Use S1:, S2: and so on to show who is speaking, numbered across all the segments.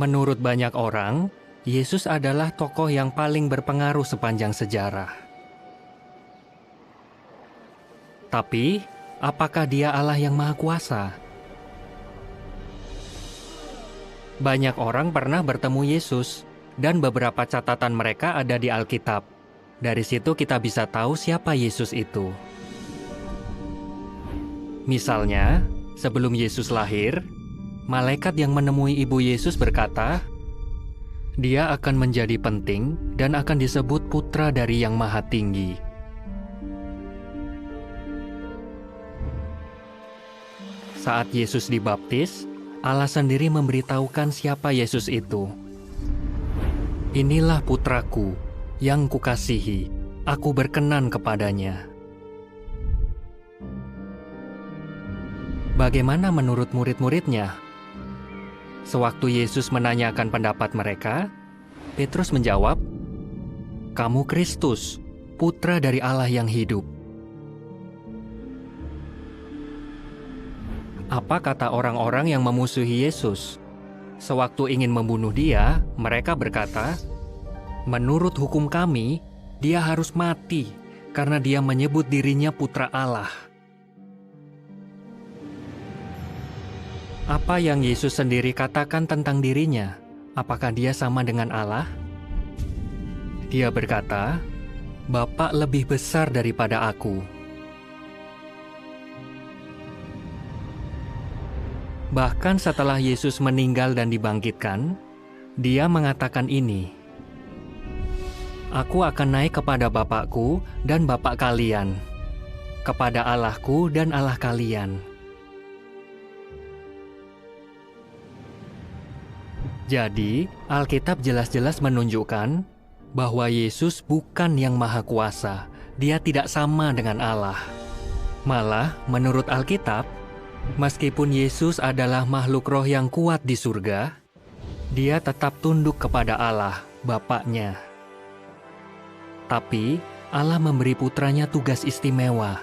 S1: Menurut banyak orang, Yesus adalah tokoh yang paling berpengaruh sepanjang sejarah. Tapi, apakah Dia Allah yang Maha Kuasa? Banyak orang pernah bertemu Yesus, dan beberapa catatan mereka ada di Alkitab. Dari situ kita bisa tahu siapa Yesus itu. Misalnya, sebelum Yesus lahir, malaikat yang menemui ibu Yesus berkata, "Dia akan menjadi penting dan akan disebut Putra dari Yang Maha Tinggi." Saat Yesus dibaptis, Allah sendiri memberitahukan siapa Yesus itu. "Inilah Putraku, yang kukasihi, aku berkenan kepadanya." Bagaimana menurut murid-muridnya? Sewaktu Yesus menanyakan pendapat mereka, Petrus menjawab, "Kamu Kristus, Putra dari Allah yang hidup." Apa kata orang-orang yang memusuhi Yesus? Sewaktu ingin membunuh Dia, mereka berkata, "Menurut hukum kami, Dia harus mati karena Dia menyebut dirinya Putra Allah." Apa yang Yesus sendiri katakan tentang dirinya? Apakah Dia sama dengan Allah? Dia berkata, "Bapa lebih besar daripada aku." Bahkan setelah Yesus meninggal dan dibangkitkan, Dia mengatakan ini, "Aku akan naik kepada Bapakku dan Bapak kalian, kepada Allahku dan Allah kalian." Jadi, Alkitab jelas-jelas menunjukkan bahwa Yesus bukan yang Maha Kuasa. Dia tidak sama dengan Allah. Malah, menurut Alkitab, meskipun Yesus adalah makhluk roh yang kuat di surga, Dia tetap tunduk kepada Allah, Bapaknya. Tapi, Allah memberi putranya tugas istimewa,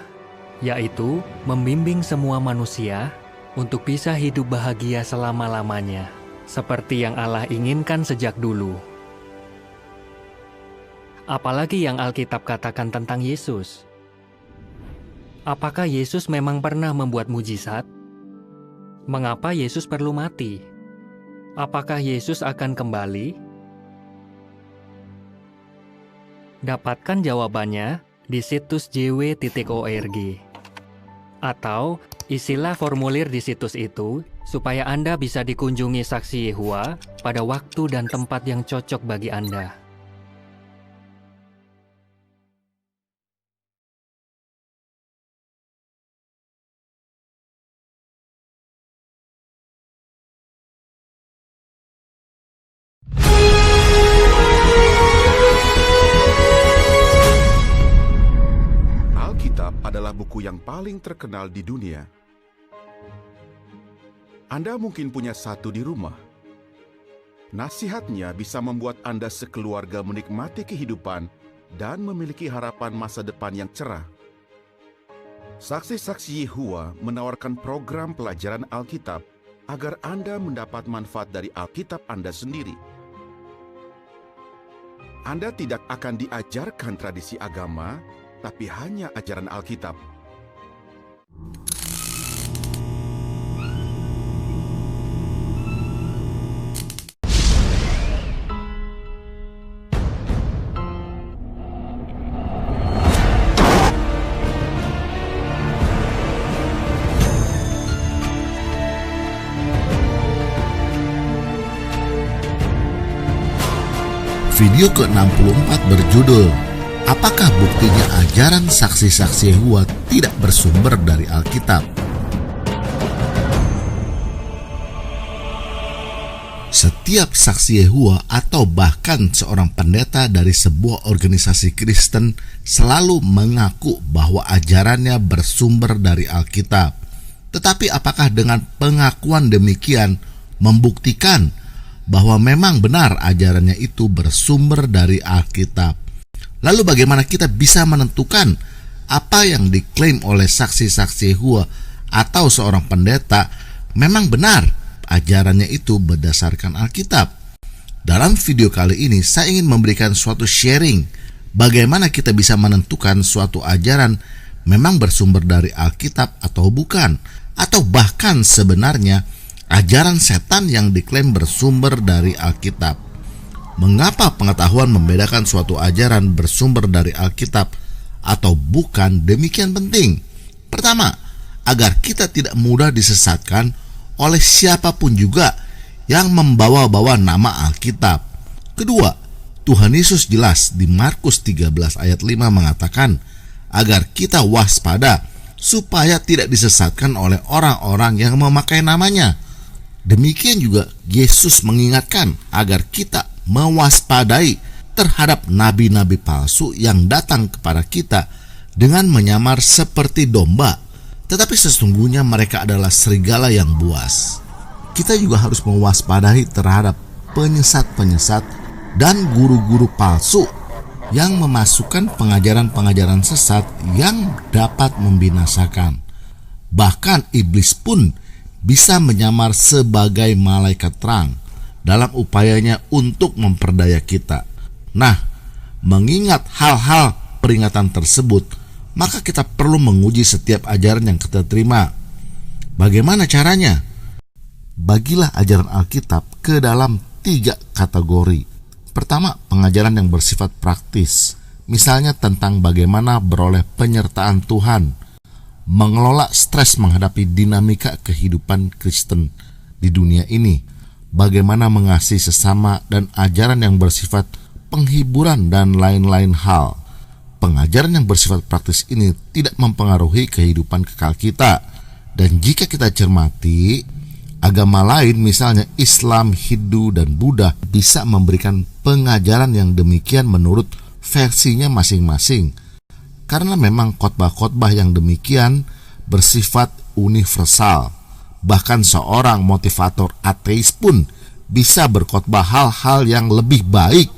S1: yaitu membimbing semua manusia untuk bisa hidup bahagia selama-lamanya, seperti yang Allah inginkan sejak dulu. Apalagi yang Alkitab katakan tentang Yesus? Apakah Yesus memang pernah membuat mujizat? Mengapa Yesus perlu mati? Apakah Yesus akan kembali? Dapatkan jawabannya di situs jw.org. Atau isilah formulir di situs itu supaya Anda bisa dikunjungi saksi Yehuwa pada waktu dan tempat yang cocok bagi Anda.
S2: Alkitab adalah buku yang paling terkenal di dunia. Anda mungkin punya satu di rumah. Nasihatnya bisa membuat Anda sekeluarga menikmati kehidupan dan memiliki harapan masa depan yang cerah. Saksi-saksi Yehuwa menawarkan program pelajaran Alkitab agar Anda mendapat manfaat dari Alkitab Anda sendiri. Anda tidak akan diajarkan tradisi agama, tapi hanya ajaran Alkitab.
S3: Video ke-64 berjudul, "Apakah buktinya ajaran saksi-saksi Yehuwa tidak bersumber dari Alkitab?" Setiap saksi Yehuwa atau bahkan seorang pendeta dari sebuah organisasi Kristen selalu mengaku bahwa ajarannya bersumber dari Alkitab. Tetapi apakah dengan pengakuan demikian membuktikan bahwa memang benar ajarannya itu bersumber dari Alkitab. Lalu bagaimana kita bisa menentukan apa yang diklaim oleh saksi-saksi Yehova atau seorang pendeta memang benar ajarannya itu berdasarkan Alkitab? Dalam video kali ini saya ingin memberikan suatu sharing bagaimana kita bisa menentukan suatu ajaran memang bersumber dari Alkitab atau bukan, atau bahkan sebenarnya ajaran setan yang diklaim bersumber dari Alkitab. Mengapa pengetahuan membedakan suatu ajaran bersumber dari Alkitab atau bukan demikian penting? Pertama, agar kita tidak mudah disesatkan oleh siapapun juga yang membawa-bawa nama Alkitab. Kedua, Tuhan Yesus jelas di Markus 13 ayat 5 mengatakan agar kita waspada supaya tidak disesatkan oleh orang-orang yang memakai namanya. Demikian juga Yesus mengingatkan agar kita mewaspadai terhadap nabi-nabi palsu yang datang kepada kita dengan menyamar seperti domba, tetapi sesungguhnya mereka adalah serigala yang buas. Kita juga harus mewaspadai terhadap penyesat-penyesat dan guru-guru palsu yang memasukkan pengajaran-pengajaran sesat yang dapat membinasakan. Bahkan iblis pun bisa menyamar sebagai malaikat terang dalam upayanya untuk memperdaya kita. Nah, mengingat hal-hal peringatan tersebut, maka kita perlu menguji setiap ajaran yang kita terima. Bagaimana caranya? Bagilah ajaran Alkitab ke dalam 3 kategori. Pertama, pengajaran yang bersifat praktis, misalnya tentang bagaimana beroleh penyertaan Tuhan, mengelola stres menghadapi dinamika kehidupan Kristen di dunia ini, bagaimana mengasihi sesama, dan ajaran yang bersifat penghiburan dan lain-lain hal. Pengajaran yang bersifat praktis ini tidak mempengaruhi kehidupan kekal kita, dan jika kita cermati, agama lain misalnya Islam, Hindu, dan Buddha bisa memberikan pengajaran yang demikian menurut versinya masing-masing. Karena memang khotbah-khotbah yang demikian bersifat universal. Bahkan seorang motivator ateis pun bisa berkhotbah hal-hal yang lebih baik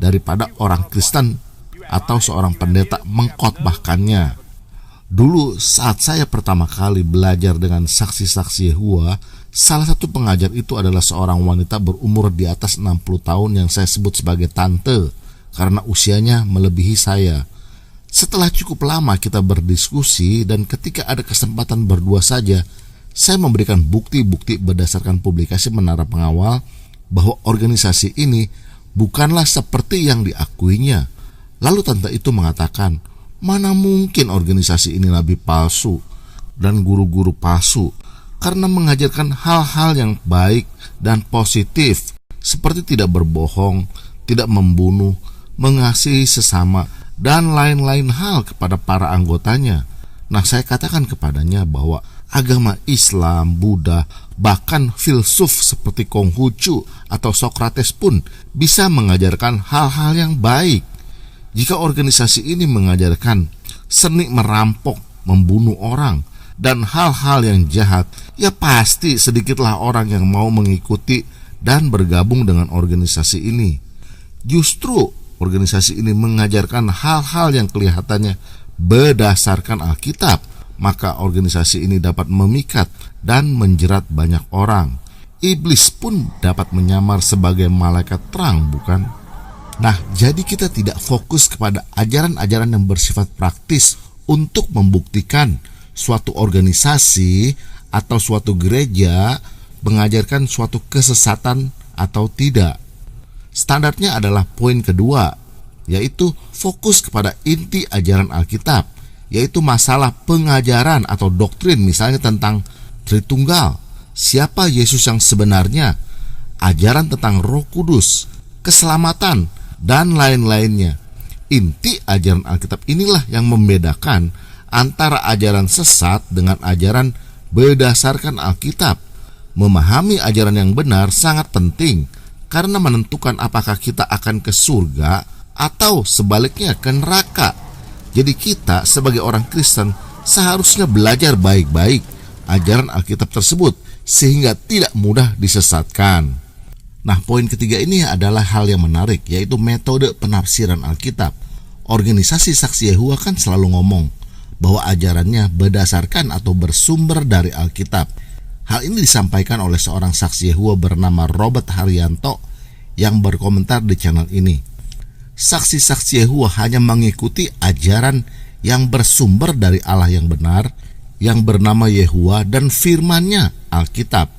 S3: daripada orang Kristen atau seorang pendeta mengkhotbahkannya. Dulu saat saya pertama kali belajar dengan saksi-saksi Yehova, salah satu pengajar itu adalah seorang wanita berumur di atas 60 tahun yang saya sebut sebagai tante karena usianya melebihi saya. Setelah cukup lama kita berdiskusi dan ketika ada kesempatan berdua saja, saya memberikan bukti-bukti berdasarkan publikasi Menara Pengawal bahwa organisasi ini bukanlah seperti yang diakuinya. Lalu tante itu mengatakan, mana mungkin organisasi ini nabi palsu dan guru-guru palsu, karena mengajarkan hal-hal yang baik dan positif seperti tidak berbohong, tidak membunuh, mengasihi sesama, dan lain-lain hal kepada para anggotanya. Nah, saya katakan kepadanya bahwa agama Islam, Buddha, bahkan filsuf seperti Konghucu atau Socrates pun bisa mengajarkan hal-hal yang baik. Jika organisasi ini mengajarkan seni merampok, membunuh orang, dan hal-hal yang jahat, ya pasti sedikitlah orang yang mau mengikuti dan bergabung dengan organisasi ini. Justru organisasi ini mengajarkan hal-hal yang kelihatannya berdasarkan Alkitab, maka organisasi ini dapat memikat dan menjerat banyak orang. Iblis pun dapat menyamar sebagai malaikat terang, bukan? Nah, jadi kita tidak fokus kepada ajaran-ajaran yang bersifat praktis untuk membuktikan suatu organisasi atau suatu gereja mengajarkan suatu kesesatan atau tidak. Standarnya adalah poin kedua, yaitu fokus kepada inti ajaran Alkitab, yaitu masalah pengajaran atau doktrin, misalnya tentang Tritunggal, siapa Yesus yang sebenarnya, ajaran tentang Roh Kudus, keselamatan, dan lain-lainnya. Inti ajaran Alkitab inilah yang membedakan antara ajaran sesat dengan ajaran berdasarkan Alkitab. Memahami ajaran yang benar sangat penting, karena menentukan apakah kita akan ke surga atau sebaliknya ke neraka. Jadi kita sebagai orang Kristen seharusnya belajar baik-baik ajaran Alkitab tersebut. sehingga tidak mudah disesatkan. Nah, poin ketiga ini adalah hal yang menarik, yaitu metode penafsiran Alkitab. Organisasi Saksi Yehova kan selalu ngomong bahwa ajarannya berdasarkan atau bersumber dari Alkitab. Hal ini disampaikan oleh seorang Saksi Yehova bernama Robert Haryanto yang berkomentar di channel ini. Saksi-saksi Yehova hanya mengikuti ajaran yang bersumber dari Allah yang benar, yang bernama Yehova dan firman-Nya, Alkitab.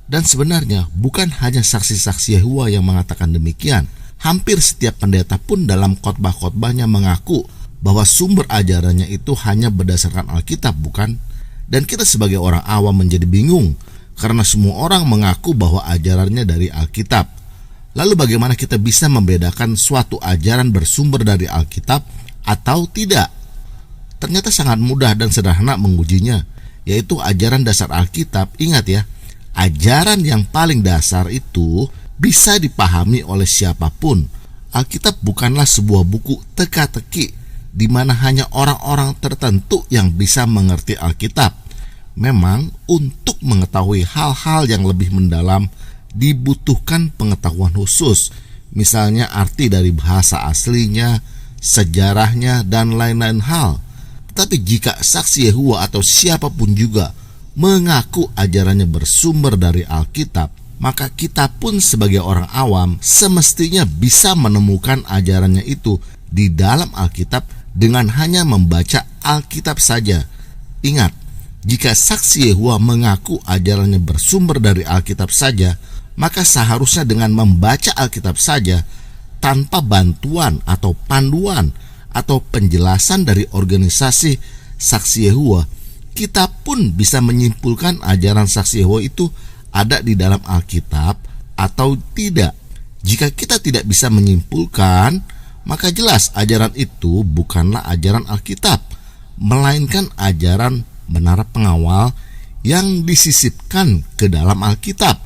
S3: Dan sebenarnya bukan hanya saksi-saksi Yehova yang mengatakan demikian. Hampir setiap pendeta pun dalam khotbah-khotbahnya mengaku bahwa sumber ajarannya itu hanya berdasarkan Alkitab, bukan? Dan kita sebagai orang awam menjadi bingung karena semua orang mengaku bahwa ajarannya dari Alkitab. Lalu bagaimana kita bisa membedakan suatu ajaran bersumber dari Alkitab atau tidak? Ternyata sangat mudah dan sederhana mengujinya, yaitu ajaran dasar Alkitab. Ingat ya, ajaran yang paling dasar itu bisa dipahami oleh siapapun. Alkitab bukanlah sebuah buku teka-teki di mana hanya orang-orang tertentu yang bisa mengerti Alkitab. Memang untuk mengetahui hal-hal yang lebih mendalam dibutuhkan pengetahuan khusus, misalnya arti dari bahasa aslinya, sejarahnya, dan lain-lain hal. Tapi jika Saksi Yehova atau siapapun juga mengaku ajarannya bersumber dari Alkitab, maka kita pun sebagai orang awam semestinya bisa menemukan ajarannya itu di dalam Alkitab dengan hanya membaca Alkitab saja. Ingat, jika Saksi Yehova mengaku ajarannya bersumber dari Alkitab saja, maka seharusnya dengan membaca Alkitab saja, tanpa bantuan atau panduan atau penjelasan dari organisasi Saksi Yehova, kita pun bisa menyimpulkan ajaran Saksi Yehova itu ada di dalam Alkitab atau tidak. Jika kita tidak bisa menyimpulkan, maka jelas ajaran itu bukanlah ajaran Alkitab, melainkan ajaran menara pengawal yang disisipkan ke dalam Alkitab.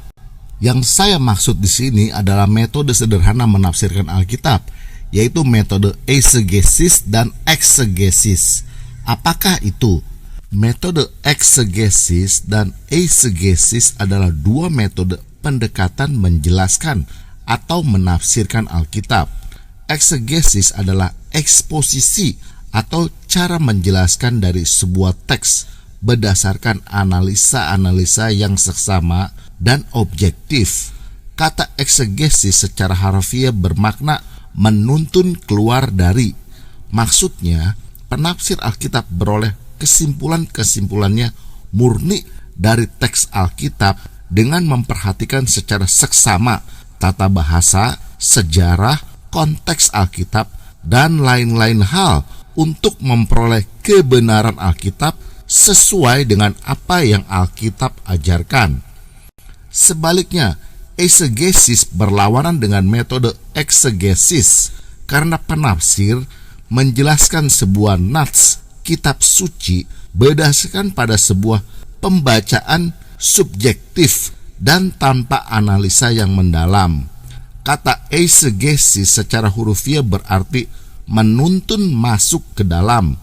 S3: Yang saya maksud di sini adalah metode sederhana menafsirkan Alkitab, yaitu metode eisegesis dan eksegesis. Apakah itu? Metode eksegesis dan eisegesis adalah dua metode pendekatan menjelaskan atau menafsirkan Alkitab. Eksegesis adalah eksposisi atau cara menjelaskan dari sebuah teks berdasarkan analisa-analisa yang seksama dan objektif. Kata eksegesis secara harfiah bermakna menuntun keluar dari. Maksudnya, penafsir Alkitab beroleh kesimpulan-kesimpulannya murni dari teks Alkitab dengan memperhatikan secara seksama tata bahasa, sejarah, konteks Alkitab, dan lain-lain hal untuk memperoleh kebenaran Alkitab sesuai dengan apa yang Alkitab ajarkan. Sebaliknya, eisegesis berlawanan dengan metode eksegesis karena penafsir menjelaskan sebuah nats kitab suci berdasarkan pada sebuah pembacaan subjektif dan tanpa analisa yang mendalam. Kata eisegesis secara hurufiah berarti menuntun masuk ke dalam,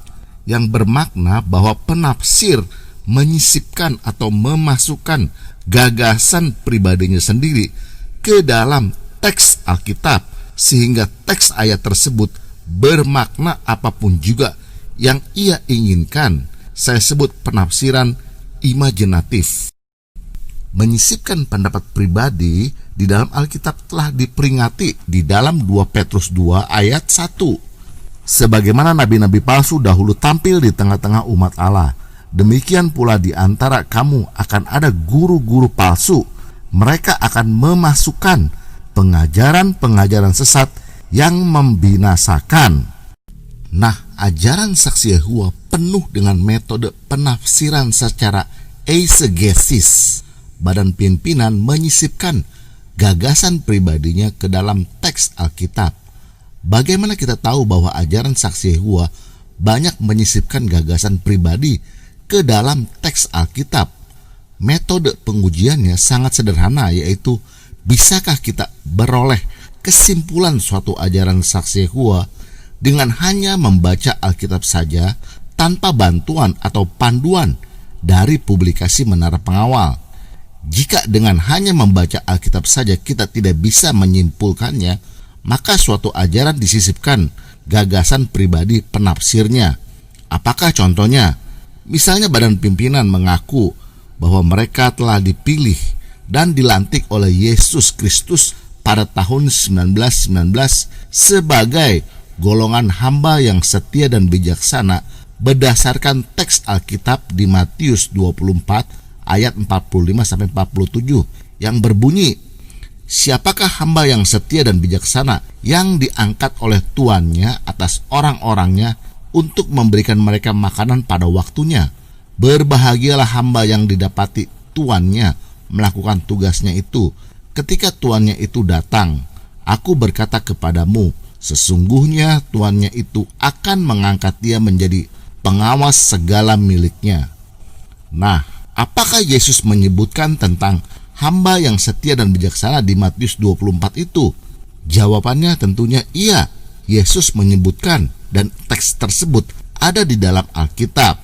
S3: yang bermakna bahwa penafsir menyisipkan atau memasukkan gagasan pribadinya sendiri ke dalam teks Alkitab, sehingga teks ayat tersebut bermakna apapun juga yang ia inginkan. Saya sebut penafsiran imajinatif. Menyisipkan pendapat pribadi di dalam Alkitab telah diperingati di dalam 2 Petrus 2 ayat 1. Sebagaimana nabi-nabi palsu dahulu tampil di tengah-tengah umat Allah, demikian pula di antara kamu akan ada guru-guru palsu. Mereka akan memasukkan pengajaran-pengajaran sesat yang membinasakan. Nah, ajaran Saksi Yehova penuh dengan metode penafsiran secara eisegesis. Badan pimpinan menyisipkan gagasan pribadinya ke dalam teks Alkitab. Bagaimana kita tahu bahwa ajaran Saksi Yehova banyak menyisipkan gagasan pribadi ke dalam teks Alkitab? Metode pengujiannya sangat sederhana, yaitu bisakah kita beroleh kesimpulan suatu ajaran Saksi Yehova dengan hanya membaca Alkitab saja tanpa bantuan atau panduan dari publikasi Menara Pengawal. Jika dengan hanya membaca Alkitab saja kita tidak bisa menyimpulkannya, maka suatu ajaran disisipkan gagasan pribadi penafsirnya. Apakah contohnya? Misalnya badan pimpinan mengaku bahwa mereka telah dipilih dan dilantik oleh Yesus Kristus pada tahun 1919 sebagai golongan hamba yang setia dan bijaksana berdasarkan teks Alkitab di Matius 24 ayat 45-47 yang berbunyi, "Siapakah hamba yang setia dan bijaksana yang diangkat oleh tuannya atas orang-orangnya untuk memberikan mereka makanan pada waktunya? Berbahagialah hamba yang didapati tuannya melakukan tugasnya itu ketika tuannya itu datang. Aku berkata kepadamu, sesungguhnya tuannya itu akan mengangkat dia menjadi pengawas segala miliknya." Nah, apakah Yesus menyebutkan tentang hamba yang setia dan bijaksana di Matius 24 itu? Jawabannya tentunya iya. Yesus menyebutkan dan teks tersebut ada di dalam Alkitab.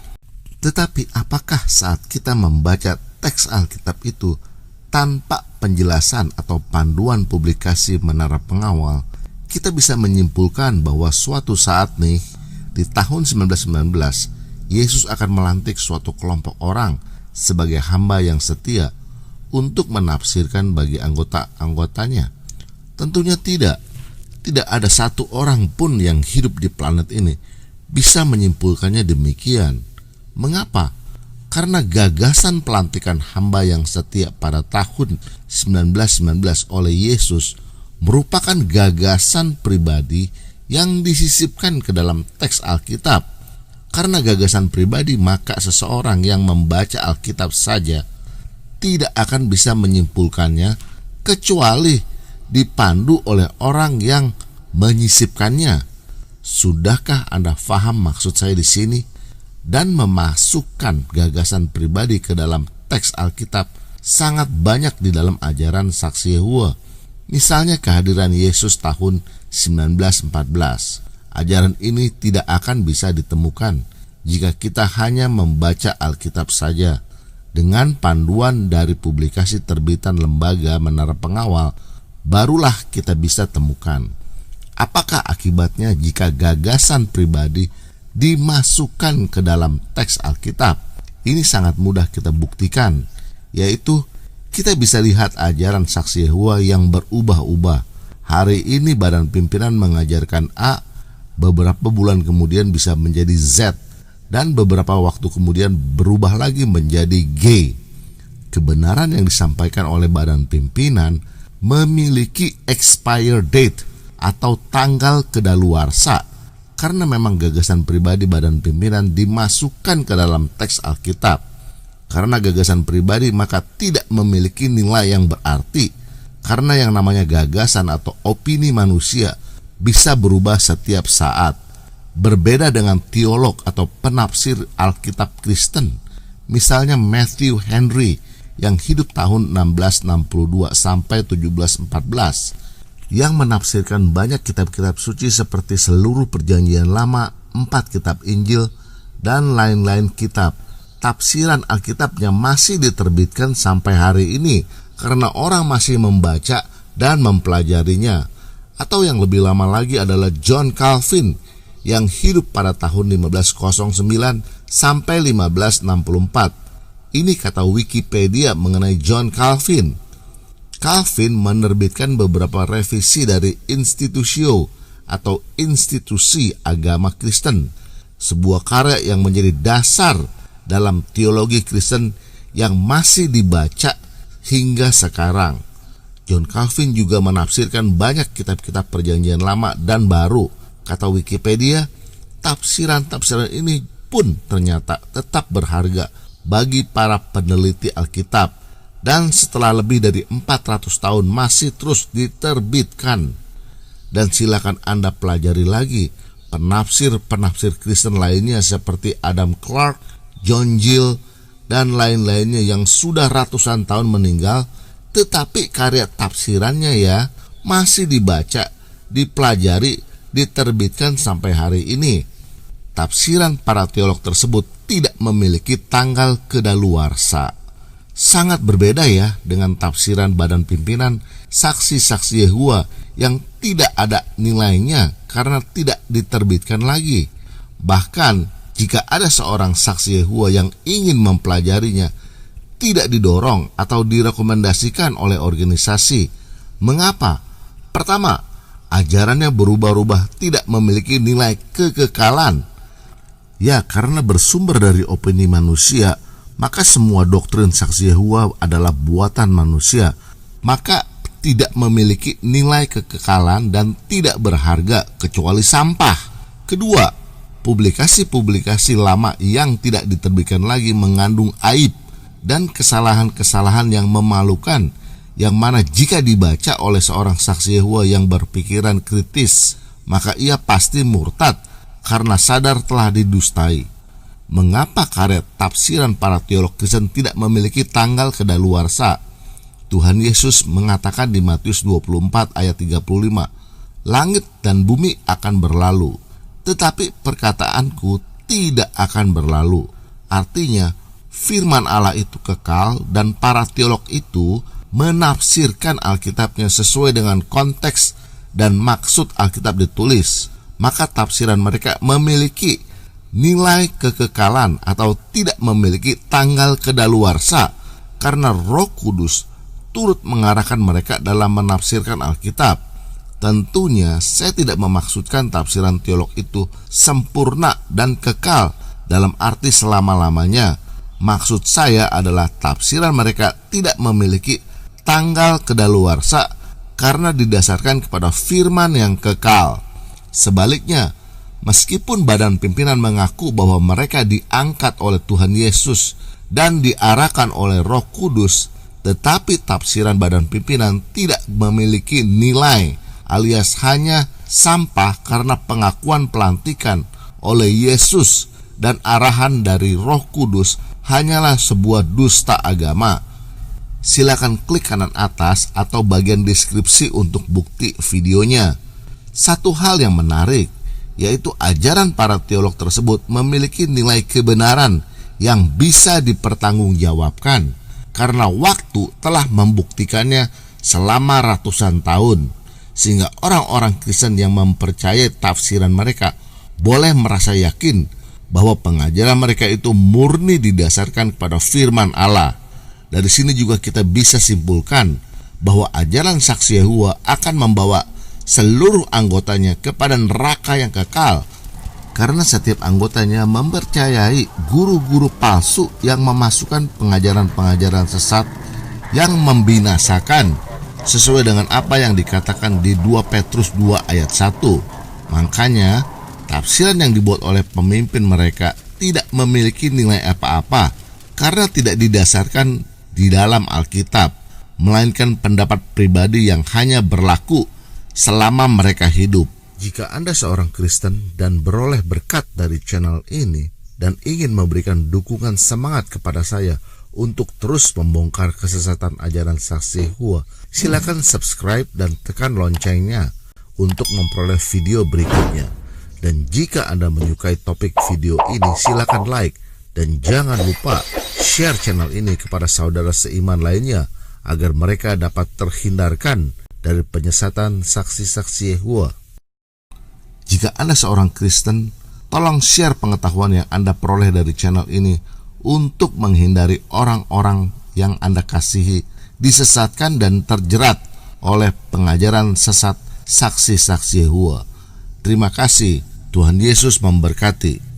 S3: Tetapi apakah saat kita membaca teks Alkitab itu tanpa penjelasan atau panduan publikasi Menara Pengawal, kita bisa menyimpulkan bahwa suatu saat nih, di tahun 1919, Yesus akan melantik suatu kelompok orang sebagai hamba yang setia untuk menafsirkan bagi anggota-anggotanya? Tentunya tidak. Tidak ada satu orang pun yang hidup di planet ini bisa menyimpulkannya demikian. Mengapa? Karena gagasan pelantikan hamba yang setia pada tahun 1919 oleh Yesus merupakan gagasan pribadi yang disisipkan ke dalam teks Alkitab. Karena gagasan pribadi, maka seseorang yang membaca Alkitab saja tidak akan bisa menyimpulkannya kecuali dipandu oleh orang yang menyisipkannya. Sudahkah Anda paham maksud saya di sini? Dan memasukkan gagasan pribadi ke dalam teks Alkitab sangat banyak di dalam ajaran saksi Yehova. Misalnya kehadiran Yesus tahun 1914. Ajaran ini tidak akan bisa ditemukan jika kita hanya membaca Alkitab saja. Dengan panduan dari publikasi terbitan lembaga Menara Pengawal, barulah kita bisa temukan. Apakah akibatnya jika gagasan pribadi dimasukkan ke dalam teks Alkitab? Ini sangat mudah kita buktikan, yaitu kita bisa lihat ajaran saksi Yehova yang berubah-ubah. Hari ini badan pimpinan mengajarkan A, beberapa bulan kemudian bisa menjadi Z, dan beberapa waktu kemudian berubah lagi menjadi G. Kebenaran yang disampaikan oleh badan pimpinan memiliki expire date atau tanggal kedaluarsa, karena memang gagasan pribadi badan pimpinan dimasukkan ke dalam teks Alkitab. Karena gagasan pribadi maka tidak memiliki nilai yang berarti, karena yang namanya gagasan atau opini manusia bisa berubah setiap saat. Berbeda dengan teolog atau penafsir Alkitab Kristen, misalnya Matthew Henry yang hidup tahun 1662 sampai 1714, yang menafsirkan banyak kitab-kitab suci seperti seluruh perjanjian lama, 4 kitab Injil, dan lain-lain kitab. Tafsiran Alkitabnya masih diterbitkan sampai hari ini karena orang masih membaca dan mempelajarinya. Atau yang lebih lama lagi adalah John Calvin yang hidup pada tahun 1509 sampai 1564. Ini kata Wikipedia mengenai John Calvin. Calvin menerbitkan beberapa revisi dari Institutio atau Institusi Agama Kristen, sebuah karya yang menjadi dasar dalam teologi Kristen yang masih dibaca hingga sekarang. John Calvin juga menafsirkan banyak kitab-kitab perjanjian lama dan baru. Kata Wikipedia, tafsiran-tafsiran ini pun ternyata tetap berharga bagi para peneliti Alkitab, dan setelah lebih dari 400 tahun masih terus diterbitkan. Dan silakan Anda pelajari lagi penafsir-penafsir Kristen lainnya seperti Adam Clarke, John Gill, dan lain-lainnya yang sudah ratusan tahun meninggal, tetapi karya tafsirannya ya masih dibaca, dipelajari, diterbitkan sampai hari ini. Tafsiran para teolog tersebut tidak memiliki tanggal kedaluarsa. Sangat berbeda ya dengan tafsiran badan pimpinan saksi-saksi Yehova yang tidak ada nilainya karena tidak diterbitkan lagi. Bahkan jika ada seorang saksi Yehova yang ingin mempelajarinya, tidak didorong atau direkomendasikan oleh organisasi. Mengapa? Pertama, ajarannya berubah-ubah, tidak memiliki nilai kekekalan. Ya, karena bersumber dari opini manusia, maka semua doktrin saksi Yehova adalah buatan manusia, maka tidak memiliki nilai kekekalan dan tidak berharga kecuali sampah. Kedua, publikasi-publikasi lama yang tidak diterbitkan lagi mengandung aib dan kesalahan-kesalahan yang memalukan, yang mana jika dibaca oleh seorang saksi Yehova yang berpikiran kritis, maka ia pasti murtad karena sadar telah didustai. Mengapa karya tafsiran para teolog Kristen tidak memiliki tanggal kedaluarsa? Tuhan Yesus mengatakan di Matius 24 ayat 35, "Langit dan bumi akan berlalu, tetapi perkataanku tidak akan berlalu." Artinya, firman Allah itu kekal dan para teolog itu menafsirkan Alkitabnya sesuai dengan konteks dan maksud Alkitab ditulis. Maka tafsiran mereka memiliki nilai kekekalan atau tidak memiliki tanggal kedaluarsa karena Roh Kudus turut mengarahkan mereka dalam menafsirkan Alkitab. Tentunya saya tidak memaksudkan tafsiran teolog itu sempurna dan kekal dalam arti selama-lamanya. Maksud saya adalah tafsiran mereka tidak memiliki tanggal kedaluarsa karena didasarkan kepada firman yang kekal. Sebaliknya, meskipun badan pimpinan mengaku bahwa mereka diangkat oleh Tuhan Yesus dan diarahkan oleh Roh Kudus, tetapi tafsiran badan pimpinan tidak memiliki nilai alias hanya sampah karena pengakuan pelantikan oleh Yesus dan arahan dari Roh Kudus hanyalah sebuah dusta agama. Silakan klik kanan atas atau bagian deskripsi untuk bukti videonya. Satu hal yang menarik, yaitu ajaran para teolog tersebut memiliki nilai kebenaran yang bisa dipertanggungjawabkan karena waktu telah membuktikannya selama ratusan tahun, sehingga orang-orang Kristen yang mempercayai tafsiran mereka boleh merasa yakin bahwa pengajaran mereka itu murni didasarkan kepada firman Allah. Dari sini juga kita bisa simpulkan bahwa ajaran saksi Yehova akan membawa seluruh anggotanya kepada neraka yang kekal karena setiap anggotanya mempercayai guru-guru palsu yang memasukkan pengajaran-pengajaran sesat yang membinasakan sesuai dengan apa yang dikatakan di 2 Petrus 2 ayat 1. Makanya tafsiran yang dibuat oleh pemimpin mereka tidak memiliki nilai apa-apa karena tidak didasarkan di dalam Alkitab, melainkan pendapat pribadi yang hanya berlaku selama mereka hidup. Jika Anda seorang Kristen dan beroleh berkat dari channel ini dan ingin memberikan dukungan semangat kepada saya untuk terus membongkar kesesatan ajaran saksi Yehova, silakan subscribe dan tekan loncengnya untuk memperoleh video berikutnya. Dan jika Anda menyukai topik video ini, silakan like dan jangan lupa share channel ini kepada saudara seiman lainnya agar mereka dapat terhindarkan dari penyesatan saksi-saksi Yehova. Jika Anda seorang Kristen, tolong share pengetahuan yang Anda peroleh dari channel ini untuk menghindari orang-orang yang Anda kasihi disesatkan dan terjerat oleh pengajaran sesat saksi-saksi Yehova. Terima kasih, Tuhan Yesus memberkati.